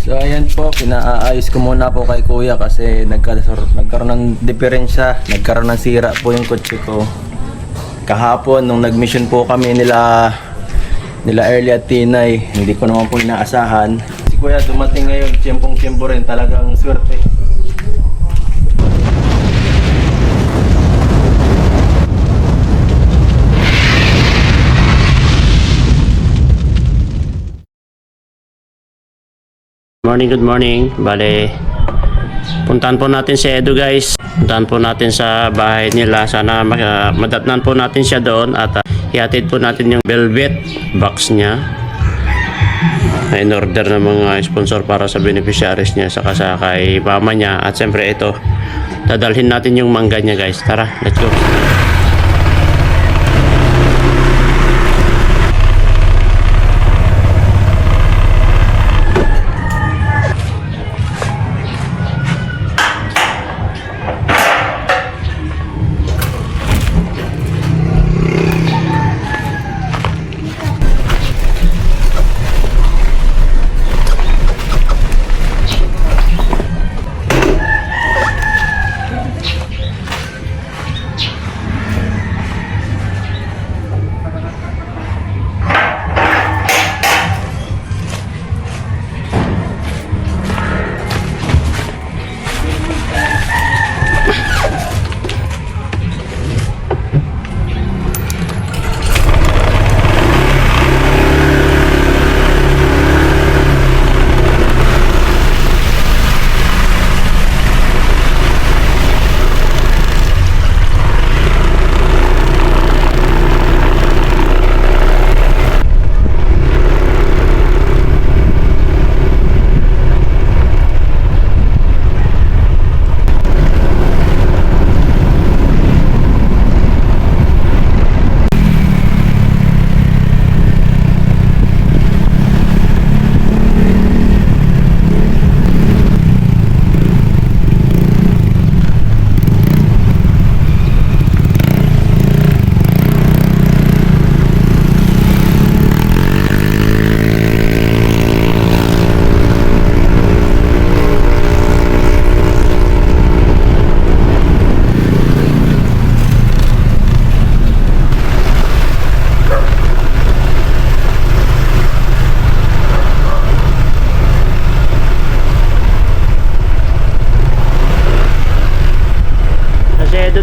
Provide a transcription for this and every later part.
So ayan po, pinaayos ko muna po kay kuya kasi nagkaroon ng diferensya, nagkaroon ng sira po yung kotse ko. Kahapon nung nag-mission po kami nila Early at Tinay, hindi ko naman po inaasahan. Si kuya dumating ngayon, tiyempong-tiyempo rin, talagang swerte. Good morning. Bale, puntahan po natin si Edo guys. Puntahan po natin sa bahay nila. Sana madatnan po natin siya doon at ihatid po natin yung velvet box niya. In order ng mga sponsor para sa beneficiaries niya saka sa kay mama niya. At siyempre ito, dadalhin natin yung mangga niya guys. Tara, let's go.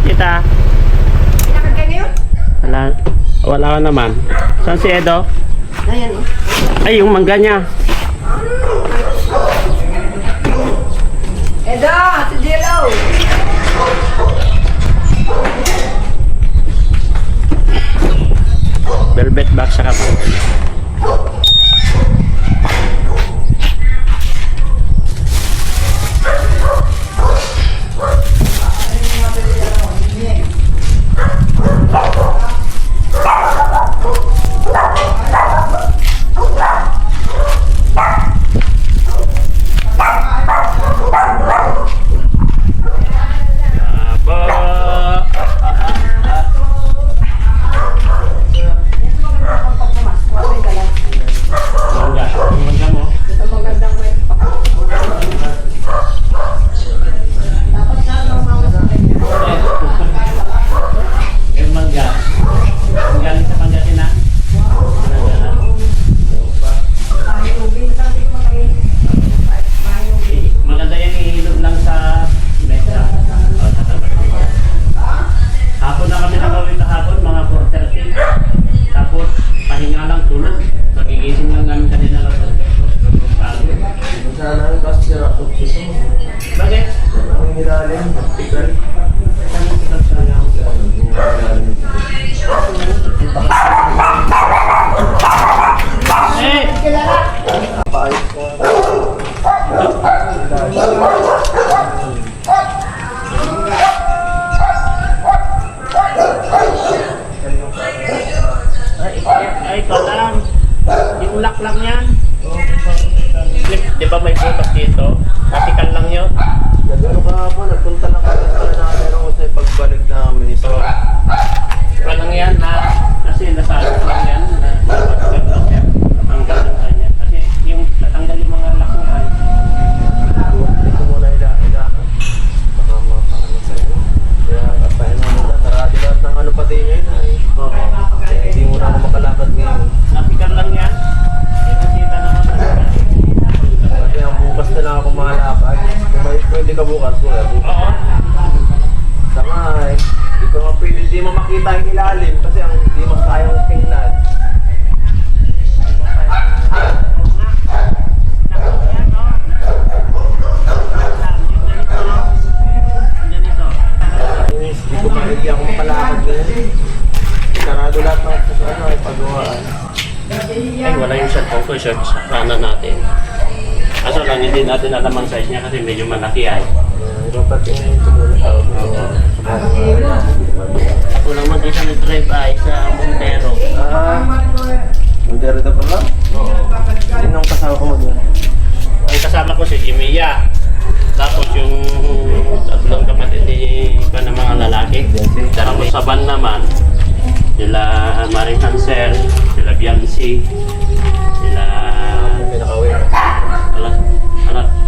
Tita. Pinakad ka ngayon? Wala ka naman. Saan si Edo? Ayan oh. Ay, yung mangga niya. Edo, si Jello. Velvet box sa kapal. Ulak lang yan. Di ba may butas dito? Vertical lang yun. Gano'n ka po, nagpunta na kami sa pagbalik namin. So, Walang yan na kasi nasalit lang yan na vertical lang yan. Tatanggal lang kanya. Kasi yung tatanggal yung mga lock niya ka bukas po. Oo. Sama eh. Dito nga pwede, di mo makita yung ilalim kasi ang di mo kayang tingnan. Ayos, di ko malagi ako makalakad ngayon. Sarado lahat ng pagawaan. Ay, wala yung cellphone ko. Search sa kanan natin. Kaso lang, hindi natin alam ang size niya kasi medyo malaki ay. Dapat yung tumulong Ako lang mag-isa nag-drive ay sa Montero. Montero na pala? Oo. Yun ang kasama ko mag-yun. Ang kasama ko si Jimia. Tapos yung tatlong kapatid ni pa ng mga lalaki. Tapos sa van naman, sila Maring Hansel, sila Biancy, sila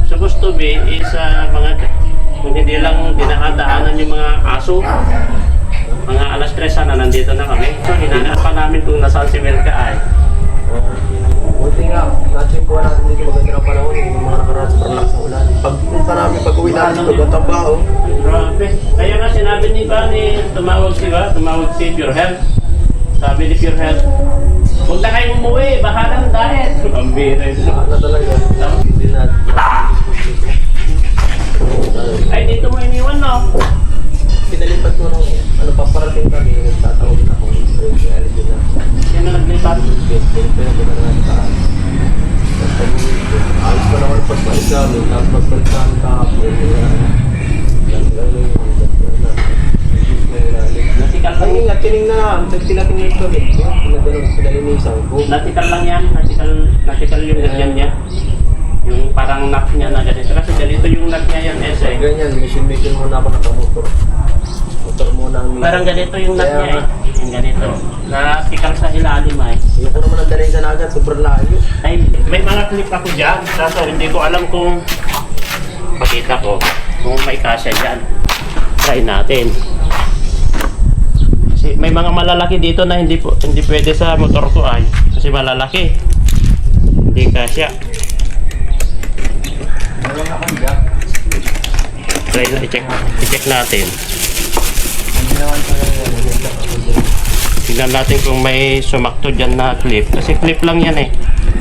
supposed to be is mga kung hindi lang dinakadaanan yung mga aso. Mga alas 3 sana nandito na kami. So hinanap pa namin kung nasaan si Melka ay. Buti nga, natsimpuan natin dito maganda ng panahon, yung mga nakaraan sa relax ng ulan. Pagpunta namin, pag-uwi natin dito, gatabaho. Grabe. Kaya nga sinabi ni tumawag si Pure Health. Sabi ni Pure Health, huwag na kayong umuwi, bahala ng diet. Pambira yun. Na talaga. Hindi na. Ay, dito mo iniwan, no? Pinalipat ko nung paparating kami, nagtatawag na akong reality din na. Sino naglipat? Pinalipat ko na natin sa ayos pa naman pagpalit namin, tapos pagpalit namin kahapon. Natikal lang. Ay nga, tinatingin kami. Pinalinisan ko. Natikal lang yan. Natikal yung ganyan niya. Yung parang knock niya na ganito. Kasi ganito yung knock niya yan, eh. Ganyan, mission muna ako nakamotor. Motor muna ang Parang ganito yung knock niya, eh. Yung ganito. Natikal sa ilalim, ay. Hindi ko naman ang dalhin sa nagat, sobrang layo. Ay, may mga clip ako dyan. Kaso hindi ko alam kung pakita ko kung may kasya dyan. Try natin. Kasi may mga malalaki dito na hindi pwede sa motor ko ay. Kasi malalaki. Hindi kasya. Meron akong jack. Try na i-check natin. Hindi naman pala yung jack. Tignan natin kung may sumakto dyan na clip. Kasi clip lang yan eh.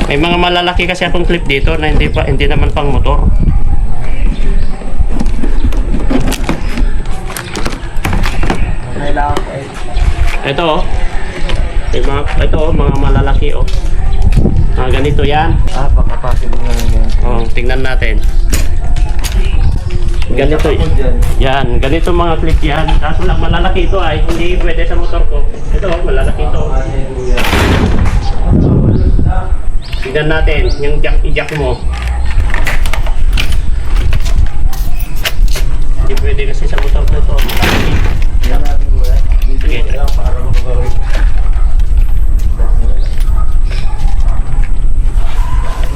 May mga malalaki kasi akong clip dito na hindi naman pang motor. Kailangan ko eh. Ito oh. Ito oh, mga malalaki oh. Ganito yan. Baka possible nga yan. Oh, tingnan natin. Ganito yan. Ganito mga clip yan. Kaso lang malalaki ito ay hindi pwede sa motor ko. Ito oh, malalaki ito. Tingnan natin yung i-jack mo. Hindi pwede kasi sa motor ko ito. Sige.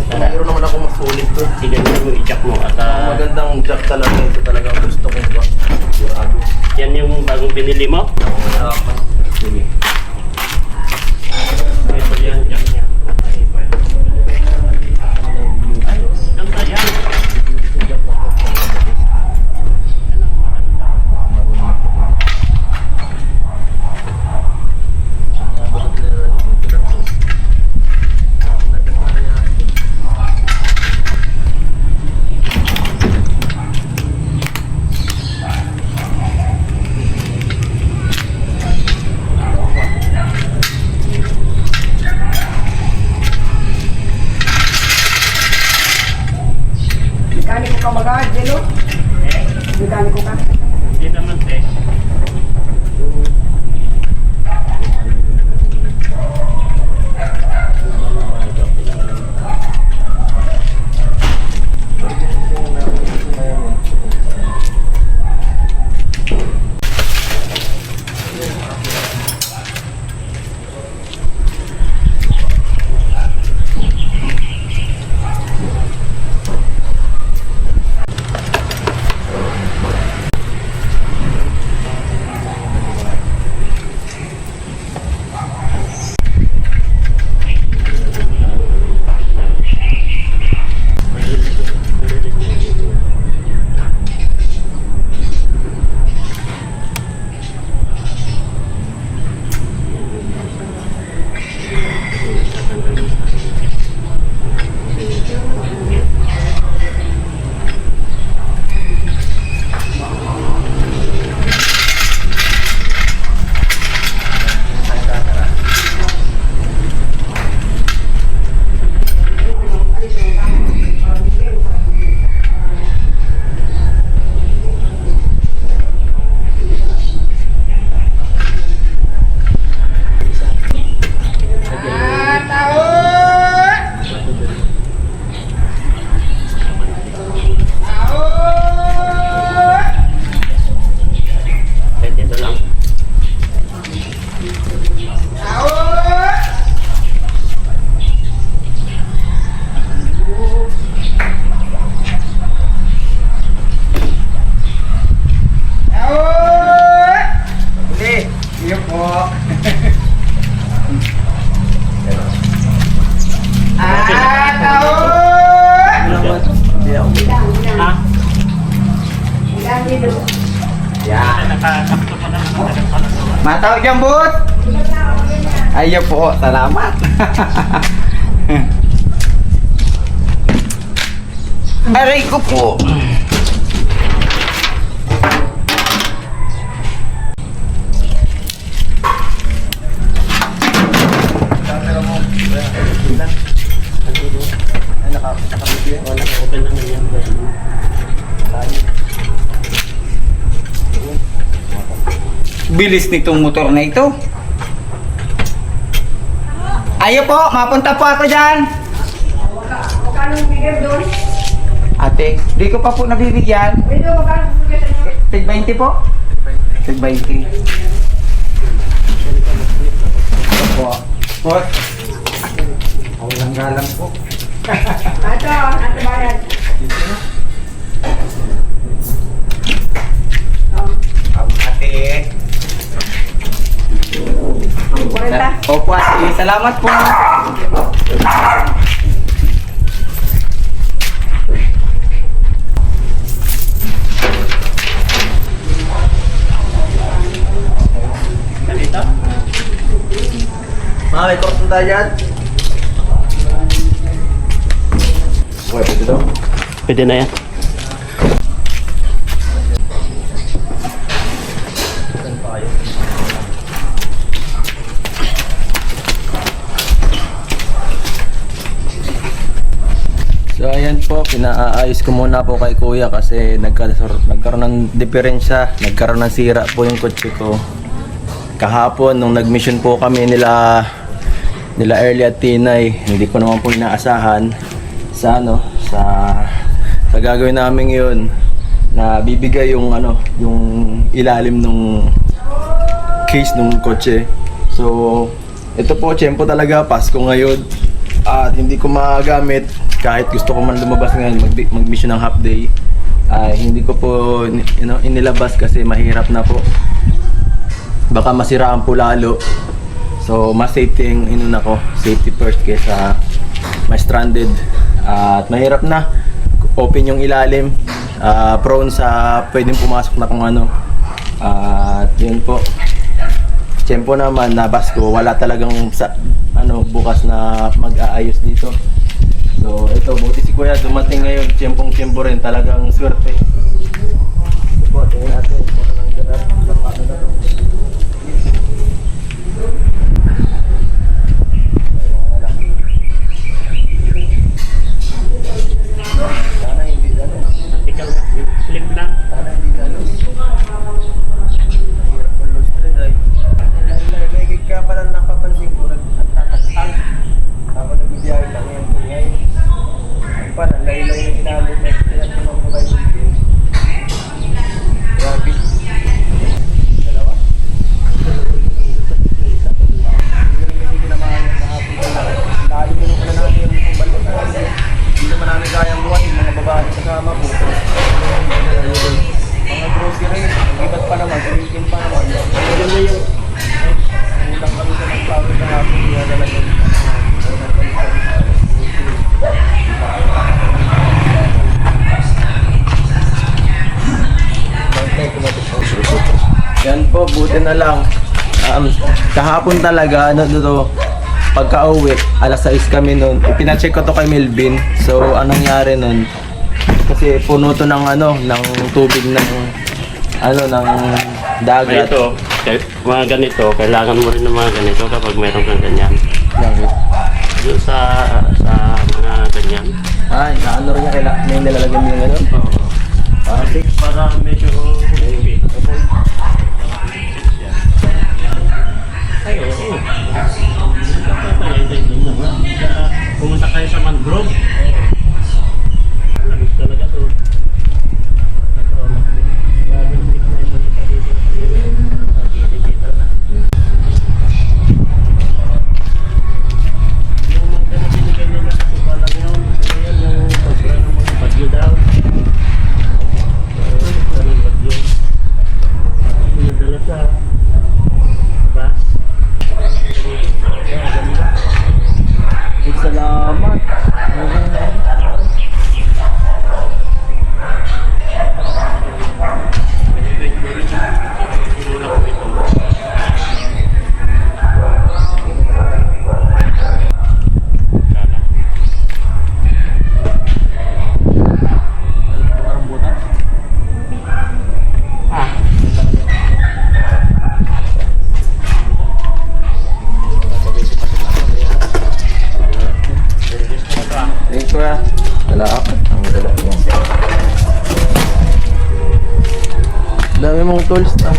Mayroon naman ako masulit to. Tingnan mo i-jack mo at Magandang jack talaga. Ito talaga ang gusto ko ba? Sigurado. yan yung bagong binili mo. Sige. Ito yan, jack niya. Ganda yan. Mekaniko ka mag-aad, Jelo? Mekaniko ka? Hindi naman eh. nakasakto pa naman ang taga-palasura. Matawag dyan, boss! Ayun po, salamat. Aray ko po. Open naman yan. Bilis nitong motor na ito. Ayo po, mapunta po ako dyan. Magkano bigay doon? Ate, di ko pa po nabibigyan. Ito, magkano bigay sa inyo? Tig 20 po? Tig 20. Ito po. Boss. Walang galang po. Ito, ito bayad. Ate. 40. Opo, ate. Salamat po. Dito? May korte tayo dyan. Okay, pwede daw. Pwede na yan. So ayan po, pinaayos ko muna po kay kuya kasi nagkaroon ng diferensya, nagkaroon ng sira po yung kotse ko. Kahapon nung nag-mission po kami nila Early at Tinay, hindi ko naman po inaasahan sa sa gagawin namin yun na bibigay yung yung ilalim ng case ng kotse. So ito po, tiyempo talaga, Pasko ngayon at hindi ko magamit kahit gusto ko man lumabas ngayon mag-mission ng half day. Hindi ko po inilabas kasi mahirap na po, baka masiraan po lalo. So mas safety yung inuna ko, safety first kesa may stranded. At mahirap na, open yung ilalim, prone sa pwedeng pumasok na kung ano. At yun po, tiyempo naman na Pasko, wala talagang bukas na mag-aayos dito. So ito, buti si kuya dumating ngayon, tiyempong-tiyempo rin, talagang swerte. Ito po, tingnan natin kung anong ganap, paano na to. Sana hindi gano'n. Ikaw, flip na. Sana hindi gano'n. Hirap ng low street ay. Nagigig ka pa lang napapansin ko, nagtatakal. Ako nagbibiyahe lang yan. Ngayon, ang pan, ang laylay ng inamin na kailan ko mga mobile game. Grabe. Dalawa. Hindi naman kahapon ko lang. Dahil mo nung namin yung balik na kasi hindi naman namin kayang buhatin mga babae kasama po. Mga grocery, iba't pa naman, tumitin pa naman. Maganda yung ulang kami sa nagpawin na hapon, kaya talagang yan po, buti na lang. Kahapon talaga, pagka-uwi, alas 6 kami nun. Pina-check ko to kay Melvin. So, anong nangyari nun? Kasi puno to ng ng tubig ng dagat. Ito, mga ganito, kailangan mo rin ng mga ganito kapag meron kang ganyan. Bakit? Doon sa mga ganyan. Ay, naano rin niya, may nilalagyan din yung Para medyo heavy. Ay, oo. Pumunta kayo sa mangrove. Lamig talaga to. Bagyo daw. tools na.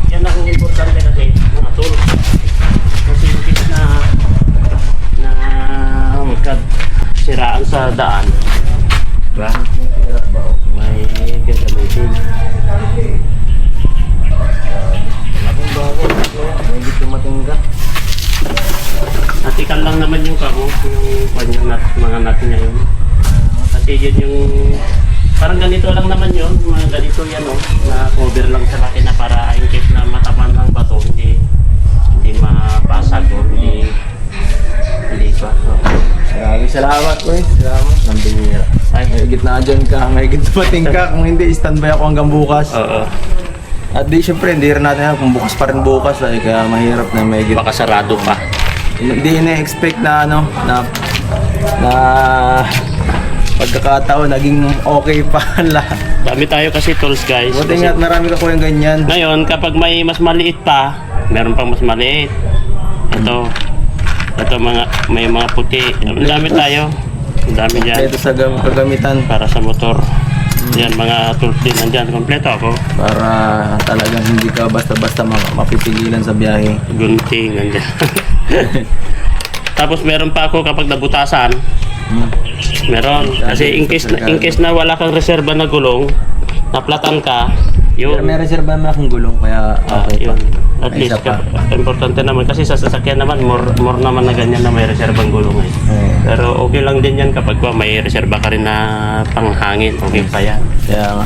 Yan ang importante kasi mga tool. Kasi yung case na magkasiraan sa daan, diba? May gagamitin. Malaking bagay. May dito matingga. Natikan lang naman yung kamo, yung kanyang mga natin ngayon. Kasi yun yung parang ganito lang naman yun, mga ganito yan na cover lang sa makina para in case na mataman ng bato, hindi mapasag o hindi pa. Maraming salamat, boys. Salamat. Nambihira. Ay. May gitna dyan ka. May dumating ka. Kung hindi, standby ako hanggang bukas. Oo. At di, syempre, hindi rin natin alam kung bukas pa rin bukas. Ay, kaya mahirap na may gitna. Baka sarado pa. Hindi na-expect na na pagkakataon naging okay pa lahat. Dami tayo kasi tools guys. Buti nga at marami ka ko yung ganyan. Ngayon, kapag may mas maliit pa, meron pang mas maliit. Ito may mga puti. Ang dami tayo. Ang dami dyan. Ito sa kagamitan Para sa motor. Yan, mga tools din nandyan. Kompleto ako. para talagang hindi ka basta-basta mapipigilan sa biyahe. Gunting, nandyan. Tapos meron pa ako kapag nabutasan. Meron. Kasi in case na wala kang reserba na gulong, naplatan ka, Pero yun. may reserva naman akong gulong kaya okay pa. Yun. At May least, isa pa. importante naman. Kasi sa sasakyan naman, more naman na ganyan na may reserbang gulong. Pero okay lang din yan kapag may reserba ka rin na panghangin. Okay pa yan. Kaya nga.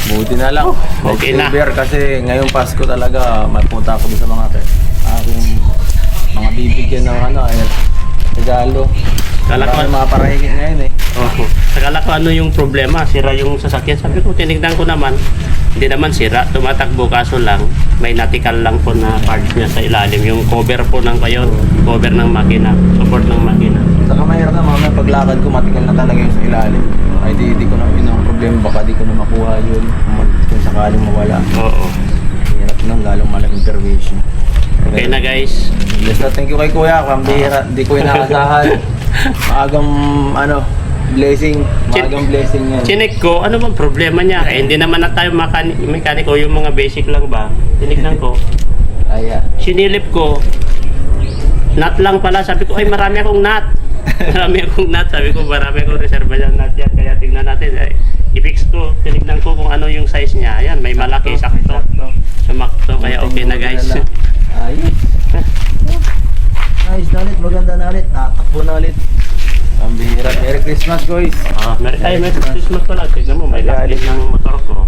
Buti na lang. Okay na. October kasi ngayong Pasko talaga magpunta ako doon sa mga aking mga bibigyan ng regalo. Kala ko- Marami mga parahingin ngayon eh. Oh, sakala ko ano yung problema, sira yung sasakyan. Sabi ko, tinignan ko naman, hindi naman sira, tumatakbo kaso lang, may natikal lang po na parts niya sa ilalim. Yung cover po ng kayon, cover ng makina, support ng makina. Saka mahirap na mamaya paglakad ko matigal na talaga yung sa ilalim. Ay di ko na pinang problema, baka di ko na makuha yun kung sakaling mawala. Oo. Hirap nun, lalong malaking intervention. Okay na guys. Yes, thank you kay Kuya, pambihira, di ko inaasahan. Maagang blessing, maagang blessing yan. Chinek ko, ano bang problema niya? Eh, hindi naman na tayo mekaniko, yung mga basic lang ba? Tinignan ko. Ayan. Sinilip ko, nut lang pala. Sabi ko, ay marami akong nut. Marami akong nut. Sabi ko, marami akong reserva dyan nut yan. Kaya tingnan natin. Ay, i-fix ko. Tinignan ko kung ano yung size niya. Ayan, may malaki, sakto. Sumakto. Kaya okay na guys. Ayos. Ayos na ulit, maganda na ulit. Tatakbo na ulit. Pambihira. Merry Christmas, guys. Merry Christmas pala. Tignan mo, may lakit ng motor ko.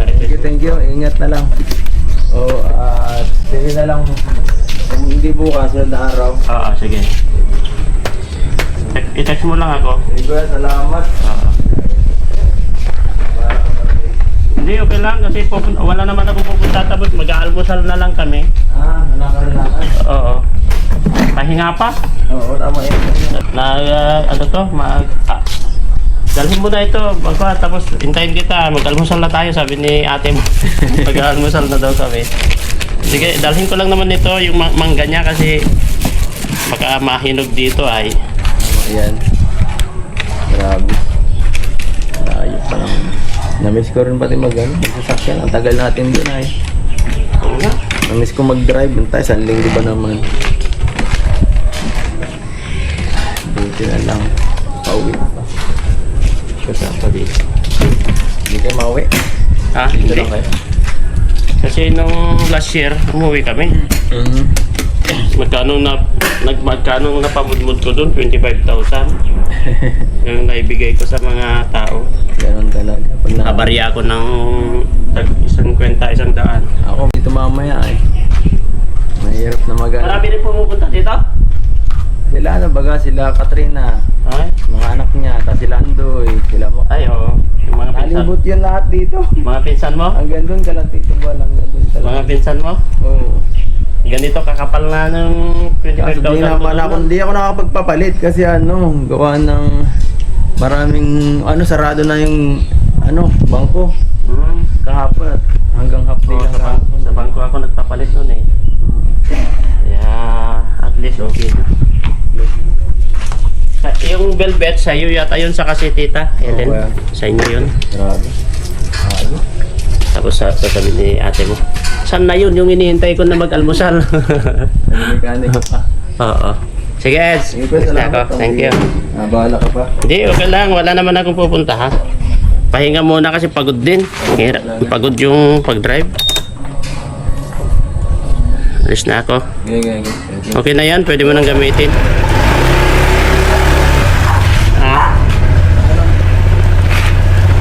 Merry Thank you. Ingat na lang. At sige na lang. Kung hindi bukas, na araw. Oo, sige. I-text mo lang ako. Sige, Kuya, salamat. Hindi, okay lang kasi wala naman ako pupunta tapos mag-aalmusal na lang kami. Nalakan. Oo. Pahinga pa. Oo, tama yun. Dalhin mo na ito, tapos hintayin kita, mag-almusal na tayo, sabi ni ate mo. Mag-almusal na daw kami. Sige, dalhin ko lang naman ito, yung mangga niya kasi baka mahinog dito ay. Ayan. Grabe. Ayos pa naman. Na-miss ko rin pati magsasakyan. Ang tagal natin doon ay. Oo nga. Na-miss ko mag-drive. Tayo, isang linggo ba naman? Buti na lang. Pauwi pa. Kasi pa dito. Hindi kayo mauwi. Ha? Dito Hindi. lang kayo. Kasi nung last year, umuwi kami. Magkano napamudmud ko doon? 25,000. Yung naibigay ko sa mga tao. Ganon talaga. Pag Nakabarya ako ng isang kwenta, 100. Ako dito mamaya ay. Mahirap na Marami rin pumupunta dito? Sila sila Katrina. Ay? Mga anak niya. Tapos sila Andoy. Sila mo. Ay, oo. Yung mga Dali Inbot yun lahat dito. Mga pinsan mo? Hanggang doon ka lang tito ba lang doon talaga. Mga pinsan mo? Oo. Ganito kakapal na ng Kasi 25,000. di naman ako, hindi ako nakapagpapalit kasi gawa ng maraming, sarado na yung, bangko. Kahapon. Hanggang half day Oo, lang kahapon. sa bangko ako nagpapalit nun eh. Kaya at least okay na. Yung velvet sa'yo yata yun sa kasi tita Helen. Oo, Sa inyo yun. Grabe. Ayos. Tapos sasabi ni ate mo, saan na yun yung inihintay ko na mag-almusal? Nag-mechanic pa. Oo. Sige Eds. Sige po, Basta salamat. ako. Thank you. Bahala ka pa. Hindi, okay lang. Wala naman akong pupuntahan. Pahinga muna kasi pagod din. Pagod yung pag-drive. Alis na ako. Okay. Okay na yan. Pwede mo nang gamitin.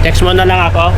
Text mo na lang ako.